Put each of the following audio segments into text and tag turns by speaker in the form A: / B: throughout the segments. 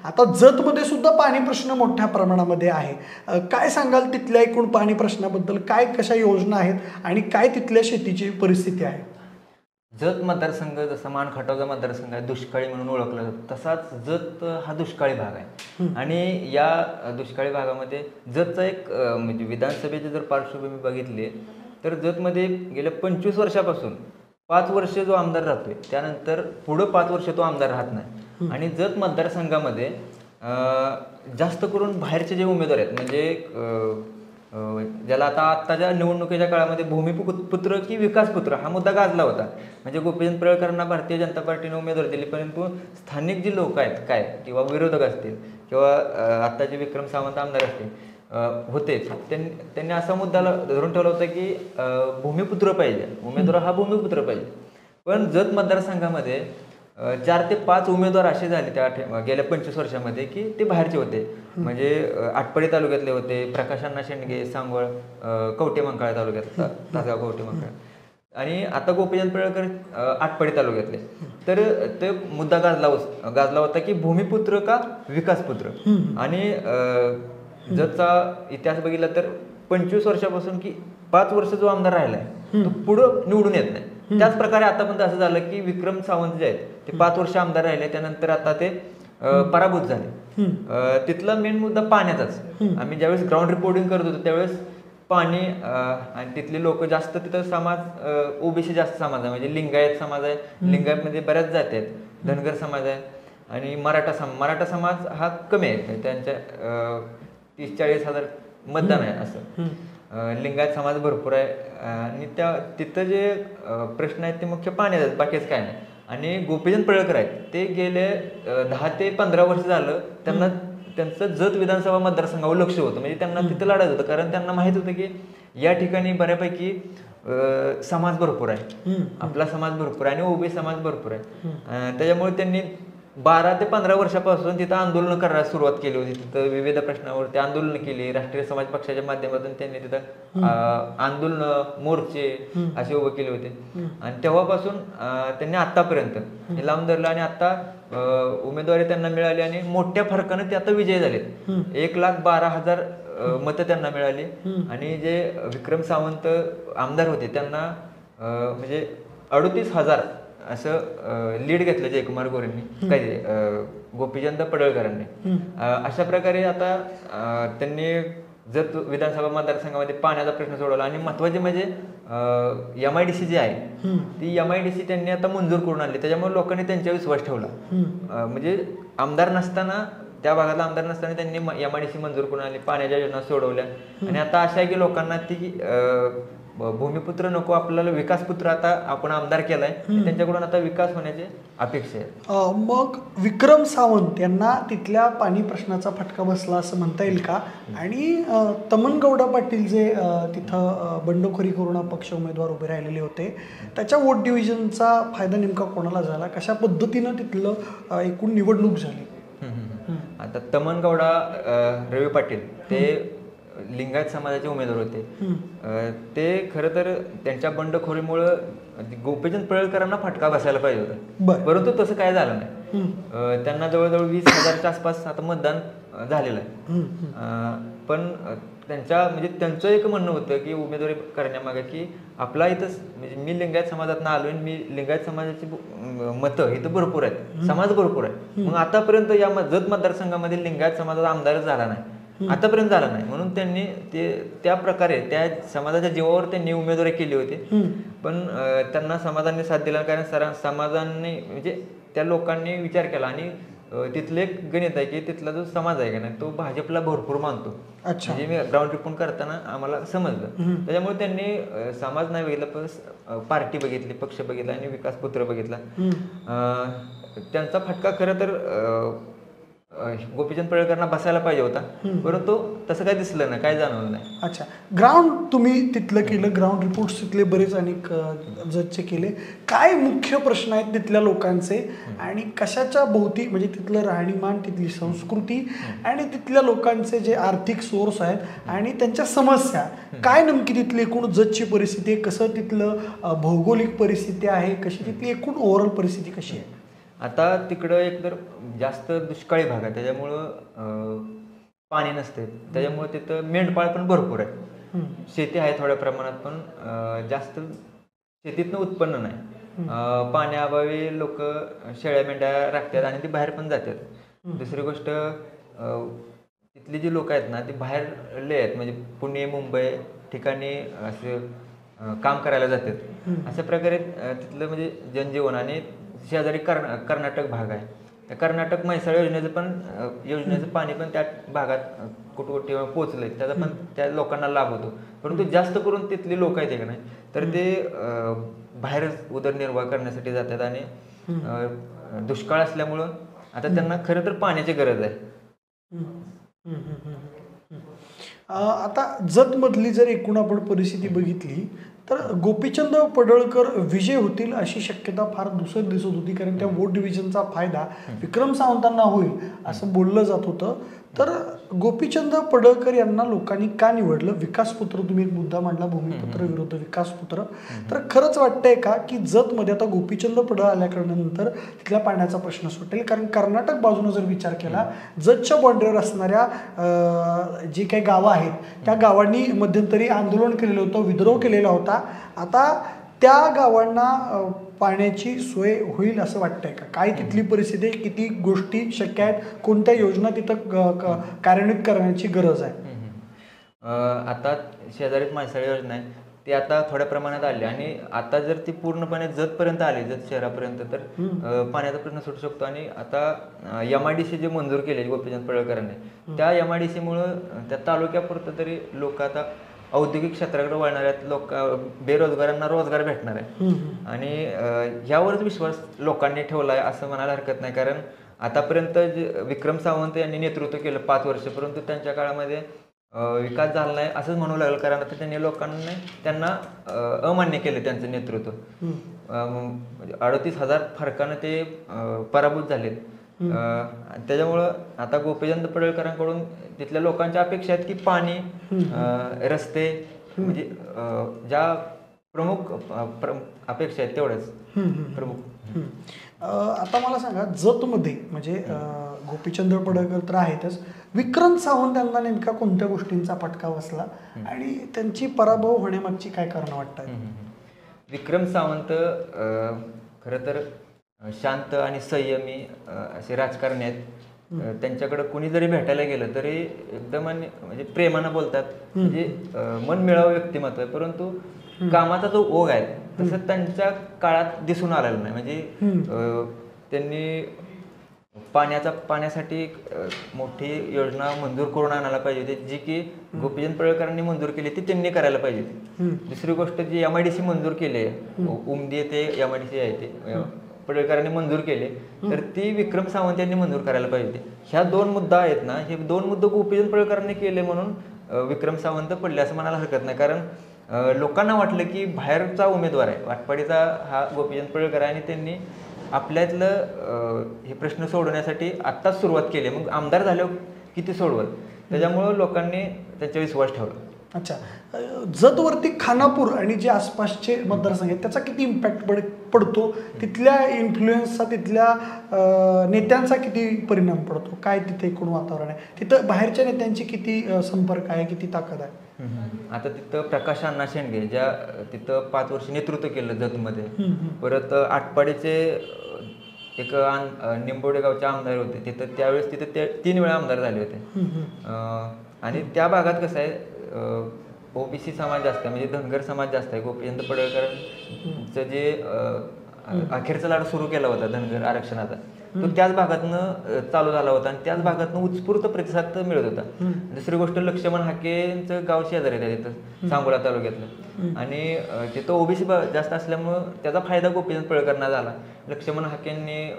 A: आता जतमध्ये सुद्धा पाणी प्रश्न मोठ्या प्रमाणामध्ये आहे. काय सांगाल तिथल्या एकूण पाणी प्रश्नाबद्दल? काय कशा योजना आहेत आणि काय तिथल्या शेतीची परिस्थिती आहे?
B: जत मतदारसंघ जसा मान खटावचा मतदारसंघ आहे दुष्काळी म्हणून ओळखला जातो, तसाच जत हा दुष्काळी भाग आहे. आणि या दुष्काळी भागामध्ये जतचा एक म्हणजे विधानसभेची जर पार्श्वभूमी बघितली तर जतमध्ये गेल्या 25 वर्षापासून 5 वर्ष जो आमदार राहतोय त्यानंतर पुढं 5 वर्ष तो आमदार राहत नाही. आणि जत मतदारसंघामध्ये जास्त करून बाहेरचे जे उमेदवार आहेत म्हणजे ज्याला आत्ताच्या निवडणुकीच्या काळामध्ये भूमिपुत्र की विकासपुत्र हा मुद्दा गाजला होता. म्हणजे गोपीचंद पडळकरांना भारतीय जनता पार्टीने उमेदवारी दिली, परंतु स्थानिक जी लोक आहेत काय किंवा विरोधक असतील किंवा आत्ताचे विक्रम सावंत आमदार असतील होतेच, त्यांनी असा मुद्दा धरून ठेवला होता की भूमिपुत्र पाहिजे, उमेदवार हा भूमिपुत्र पाहिजे. पण जत मतदारसंघामध्ये 4 ते 5 उमेदवार असे झाले त्या गेल्या 25 वर्षामध्ये की ते बाहेरचे होते. म्हणजे आटपाडी तालुक्यातले होते, प्रकाश अण्णा शेंडगे सांगवळ कवठे मंकाळा तालुक्यात तासगाव कवठे मंकाळा, आणि आता गोपीचंद पडळकर आटपाडी तालुक्यातले. तर ते मुद्दा गाजला होता की भूमिपुत्र का विकासपुत्र. आणि जतचा इतिहास बघितला तर 25 वर्षापासून की 5 वर्ष जो आमदार राहिलाय तो पुढं निवडून येत नाही. त्याच प्रकारे आता पण असं झालं की विक्रम सावंत जे आहेत ते 5 वर्ष आमदार राहिले, त्यानंतर आता ते पराभूत झाले. तिथला मेन मुद्दा पाण्याचाच. आम्ही ज्यावेळेस ग्राउंड रिपोर्टिंग करत होतो त्यावेळेस पाणी आणि तिथले लोक जास्त तिथं समाज ओबीसी जास्त समाज आहे, म्हणजे लिंगायत समाज आहे, लिंगायतमध्ये बऱ्याच जाती आहेत, धनगर समाज आहे आणि मराठा समाज हा कमी आहे, त्यांच्या 30-40 हजार मतदान आहे असं. लिंगायत समाज भरपूर आहे आणि तिथं जे प्रश्न आहेत ते मुख्य पाण्याचे आहेत, बाकीच काय नाही. आणि गोपीचंद पडळकर आहेत ते गेले 10 ते 15 वर्ष झालं त्यांचं जत विधानसभा मतदारसंघावर लक्ष होतं. म्हणजे त्यांना तिथं लढायचं होतं, कारण त्यांना माहित होतं की या ठिकाणी बऱ्यापैकी समाज भरपूर आहे, आपला समाज भरपूर आहे आणि ओबीसी समाज भरपूर आहे. त्याच्यामुळे त्यांनी 12 ते 15 वर्षापासून तिथं आंदोलन करायला सुरुवात केली होती. तिथं विविध प्रश्नावरती आंदोलन केली. राष्ट्रीय समाज पक्षाच्या माध्यमातून त्यांनी तिथं आंदोलन मोर्चे असे उभे केले होते. आणि तेव्हापासून त्यांनी आतापर्यंत हे लावून धरलं आणि आता उमेदवारी त्यांना मिळाली आणि मोठ्या फरकाने ते आता विजयी झालेत. 1,12,000 मतं त्यांना मिळाली. आणि जे विक्रम सावंत आमदार होते त्यांना म्हणजे 38,000 असं लीड घेतलं जयकुमार गोरेंनी, काय गोपीचंद पडळकरांनी. अशा प्रकारे आता त्यांनी जत विधानसभा मतदारसंघामध्ये पाण्याचा प्रश्न सोडवला. आणि महत्वाचे म्हणजे MIDC जी आहे ती MIDC त्यांनी आता मंजूर करून आणली. त्याच्यामुळे लोकांनी त्यांच्यावर विश्वास ठेवला. म्हणजे आमदार नसताना त्या भागाला आमदार नसताना त्यांनी MIDC मंजूर करून आणली, पाण्याच्या योजना सोडवल्या. आणि आता अशा आहे की लोकांना ती भूमिपुत्र नको, आपल्याला विकासपुत्र आता आपण आमदार केलाय, त्यांच्याकडून आता विकास होण्याची अपेक्षा आहे.
A: मग विक्रम सावंत यांना तिथल्या पाणी प्रश्नाचा फटका बसला असं म्हणता येईल का? आणि तमनगौडा पाटील जे तिथं बंडखोरी करून अपक्ष उमेदवार उभे राहिलेले होते त्याच्या वोट डिव्हिजनचा फायदा नेमका कोणाला झाला? कशा पद्धतीनं तिथलं एकूण निवडणूक झाली?
B: आता तमनगौडा रवी पाटील ते लिंगायत समाजाचे उमेदवार होते. ते खरं तर त्यांच्या बंडखोरीमुळं गोपीचंद पडळकरांना फटका बसायला पाहिजे होता, परंतु तसं काय झालं नाही. त्यांना जवळजवळ 20,000च्या आसपास आता मतदान झालेलं आहे. पण त्यांचं एक म्हणणं होतं की उमेदवारी करण्यामागे की आपला इथं म्हणजे मी लिंगायत समाजातून आलोय, मी लिंगायत समाजाची मतं इथं भरपूर आहेत, समाज भरपूर आहे. मग आतापर्यंत या जत मतदारसंघामध्ये लिंगायत समाजाचा आमदारच झाला नाही, आतापर्यंत झाला नाही. म्हणून त्यांनी त्या प्रकारे त्या समाजाच्या जीवावर त्यांनी उमेदवारी केली होती. पण त्यांना समाजाने साथ दिला, कारण समाजाने म्हणजे त्या लोकांनी विचार केला. आणि तिथलं एक गणित आहे की तिथला जो समाज आहे का नाही तो भाजपला भरपूर मानतो. म्हणजे मी ग्राउंड रिपोर्ट करताना आम्हाला समजलं. त्याच्यामुळे त्यांनी समाज नाही बघितला, पण पार्टी बघितली, पक्ष बघितला आणि विकासपुत्र बघितला. त्यांचा फटका खरं तर गोपीचंद पडळकरांना बसायला पाहिजे होता, परंतु तसं काय दिसलं नाही, काय जाणवलं नाही.
A: अच्छा, ग्राउंड तुम्ही तिथलं केलं, ग्राउंड रिपोर्ट्स तिथले बरेच अनेक जजचे केले. काय मुख्य प्रश्न आहेत तिथल्या लोकांचे आणि कशाच्या भोवती, म्हणजे तिथलं राहणीमान, तिथली संस्कृती आणि तिथल्या लोकांचे जे आर्थिक सोर्स आहेत आणि त्यांच्या समस्या काय, नेमकी तिथली एकूण जजची परिस्थिती, कसं तिथलं भौगोलिक परिस्थिती आहे, कशी तिथली एकूण ओव्हरऑल परिस्थिती कशी आहे?
B: आता तिकडं एकतर जास्त दुष्काळी भाग आहे, त्याच्यामुळं पाणी नसते, त्याच्यामुळे तिथं मेंढपाळ पण भरपूर आहे. शेती आहे थोड्या प्रमाणात, पण जास्त शेतीतनं उत्पन्न नाही. पाण्याअभावी लोक शेळ्या मेंढ्या राखतात आणि ती बाहेर पण जातात. दुसरी गोष्ट, तिथली जी लोक आहेत ना ती बाहेरले आहेत, म्हणजे पुणे मुंबई ठिकाणी असे काम करायला जातात. अशा प्रकारे तिथलं म्हणजे जनजीवन, आणि शेजारी कर्नाटक भाग आहे, त्या कर्नाटक म्हैसाळ योजनेचं पाणी पण त्या भागात कुठे पोचलंय, त्याचा पण त्या लोकांना लाभ होतो. परंतु जास्त करून तिथली लोक आहेत का नाही तर ते बाहेरच उदरनिर्वाह करण्यासाठी जातात, आणि दुष्काळ असल्यामुळं आता त्यांना खरं तर पाण्याची गरज आहे.
A: आता जतमधली जर एकूण आपण परिस्थिती बघितली तर गोपीचंद पडळकर विजय होतील अशी शक्यता फार दुसरी दिसत होती, कारण त्या वोट डिव्हिजनचा फायदा विक्रम सावंतांना होईल असं बोललं जात होतं. तर गोपीचंद पडळकर यांना लोकांनी का निवडलं? विकासपुत्र तुम्ही एक मुद्दा मांडला, भूमिपुत्र विरुद्ध विकासपुत्र. तर खरंच वाटतंय का की जतमध्ये आता गोपीचंद पडळ आल्यानंतर तिथल्या पाण्याचा प्रश्न सुटेल? कारण कर्नाटक बाजूने जर विचार केला, जतच्या बॉर्डरवर असणाऱ्या जी काही गावं आहेत त्या गावांनी मध्यंतरी आंदोलन केलेलं होतं, विद्रोह केलेला होता. आता त्या गावांना पाण्याची सोय होईल असं वाटतंय का? काय तिथली परिस्थिती, किती गोष्टी शक्य आहेत, कोणत्या योजना तिथं कार्यान्वित करण्याची गरज आहे?
B: आता शेजारीच म्हैसाळ योजना आहे ती आता थोड्या प्रमाणात आली, आणि आता जर ती पूर्णपणे जतपर्यंत आली, जत शहरापर्यंत, तर पाण्याचा प्रश्न सुटू शकतो. आणि आता MIDC जे मंजूर केले गोपीचंद पडळकरांनी, त्या MIDCमुळं त्या तालुक्यापुरतं तरी लोक आता औद्योगिक क्षेत्राकडे वळणार आहेत, लोक बेरोजगारांना रोजगार भेटणार आहे. आणि यावरच विश्वास लोकांनी ठेवला आहे असं म्हणायला हरकत नाही, कारण आतापर्यंत विक्रम सावंत यांनी नेतृत्व केलं 5 वर्ष, परंतु त्यांच्या काळामध्ये विकास झाला नाही असंच म्हणू लागलं, कारण आता त्यांनी लोकांनी त्यांना अमान्य केलं त्यांचं नेतृत्व. 38,000 फरकानं ते पराभूत झालेत. त्याच्यामुळं आता गोपीचंद पडळकरांकडून तिथल्या लोकांच्या अपेक्षा आहेत की पाणी, रस्ते, म्हणजे ज्या प्रमुख अपेक्षा आहेत तेवढ्याच प्रमुख.
A: आता मला सांगा, जतमध्ये म्हणजे गोपीचंद पडळकर तर आहेतच, विक्रम सावंत यांना नेमका कोणत्या गोष्टींचा फटका बसला आणि त्यांची पराभव होण्यामागची काय कारणं वाटतात?
B: विक्रम सावंत खरं तर शांत आणि संयमी असे राजकारणी आहेत. त्यांच्याकडे कुणी जरी भेटायला गेलं तरी एकदम म्हणजे प्रेमानं बोलतात, म्हणजे मनमिळावं व्यक्तिमत्व आहे. परंतु कामाचा जो ओघ आहे तसं त्यांच्या काळात दिसून आलेला नाही. म्हणजे त्यांनी पाण्यासाठी मोठी योजना मंजूर करून आणायला पाहिजे होती, जी की गोपीचंद पडळकरांनी मंजूर केली ती त्यांनी करायला पाहिजे होती. दुसरी गोष्ट, जी MIDC मंजूर केली आहे, उमदी येथे MIDC आहे ते पडळकरांनी मंजूर केले, तर ती विक्रम सावंत यांनी मंजूर करायला पाहिजे होती. ह्या 2 मुद्दा आहेत ना, हे 2 मुद्दे गोपीचंद पडळकरांनी केले म्हणून विक्रम सावंत पडले असं म्हणायला हरकत नाही. कारण लोकांना वाटलं की बाहेरचा उमेदवार आहे, वाटपाडीचा हा गोपीचंद पडळकर आहे, आणि त्यांनी आपल्यातलं हे प्रश्न सोडवण्यासाठी आत्ताच सुरुवात केली, मग आमदार झाल्यावर किती सोडवत, त्याच्यामुळं लोकांनी त्यांचा विश्वास ठेवला.
A: अच्छा, जतवरती खानापूर आणि जे आसपासचे मतदारसंघ आहेत त्याचा किती इम्पॅक्ट पडतो? तिथल्या इन्फ्लुएन्सचा, तिथल्या नेत्यांचा किती परिणाम पडतो? काय तिथे एकूण वातावरण आहे? तिथं बाहेरच्या नेत्यांची किती संपर्क आहे, किती ताकद आहे?
B: आता तिथं प्रकाश अण्णा शेंडगे, ज्या तिथं 5 वर्ष नेतृत्व केलं जतमध्ये, परत आटपाडीचे एक निंबोडे गावचे आमदार होते तिथं, त्यावेळेस तिथं ते 3 वेळा आमदार झाले होते. आणि त्या भागात कसं आहे, OBC समाज जास्त आहे, म्हणजे धनगर समाज जास्त आहे. गोपीचंद पडळकरांचं जे अखेरचा लढा सुरू केला होता धनगर आरक्षणाचा, तो त्याच भागातनं चालू झाला होता, आणि त्याच भागातनं उत्स्फूर्त प्रतिसाद मिळत होता. दुसरी गोष्ट, लक्ष्मण हाकेंचं गाव शेजारी आहे तिथं सांगोला तालुक्यातलं, आणि तिथं OBC जास्त असल्यामुळं त्याचा फायदा गोपीचंद पडळकरांना झाला. लक्ष्मण हाकेंनी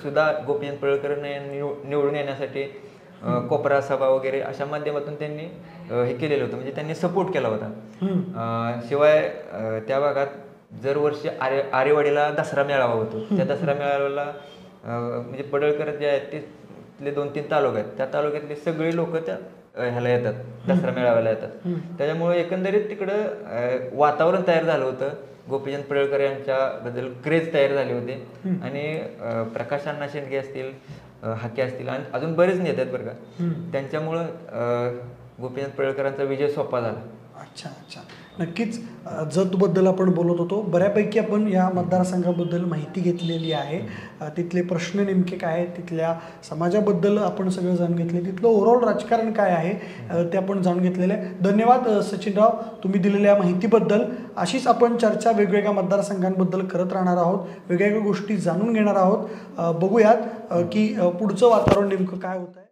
B: सुद्धा गोपीचंद पडळकरांना निवडून येण्यासाठी कोपरा सभा वगैरे अशा माध्यमातून त्यांनी हे केलेलं होतं, म्हणजे त्यांनी सपोर्ट केला होता. शिवाय त्या भागात दर वर्षी आरेवाडीला दसरा मेळावा होतो. त्या दसरा मेळाव्याला म्हणजे पडळकर जे आहेत तिथले 2-3 तालुके आहेत, त्या तालुक्यातले सगळे लोक त्या ह्याला येतात, दसरा मेळाव्याला येतात. त्याच्यामुळे एकंदरीत तिकडं वातावरण तयार झालं होतं गोपीचंद पडळकर यांच्याबद्दल क्रेज तयार झाले होते आणि प्रकाश अण्णा शेंडगे असतील, हाके असतील आणि अजून बरेच नेते आहेत बरं का, त्यांच्यामुळं गोपीचंद पडळकरांचा विजय सोपा झाला.
A: अच्छा अच्छा, नक्कीच. जतबद्दल आपण बोलत होतो, बऱ्यापैकी आपण या मतदारसंघाबद्दल माहिती घेतलेली आहे. तिथले प्रश्न नेमके काय आहेत, तिथल्या समाजाबद्दल आपण सगळं जाणून घेतले, तिथलं ओव्हरऑल राजकारण काय आहे ते आपण जाणून घेतलेलं आहे. धन्यवाद सचिनराव तुम्ही दिलेल्या माहितीबद्दल. अशीच आपण चर्चा वेगवेगळ्या मतदारसंघांबद्दल करत राहणार आहोत, वेगवेगळ्या गोष्टी जाणून घेणार आहोत. बघूयात की पुढचं वातावरण नेमकं काय होतं आहे.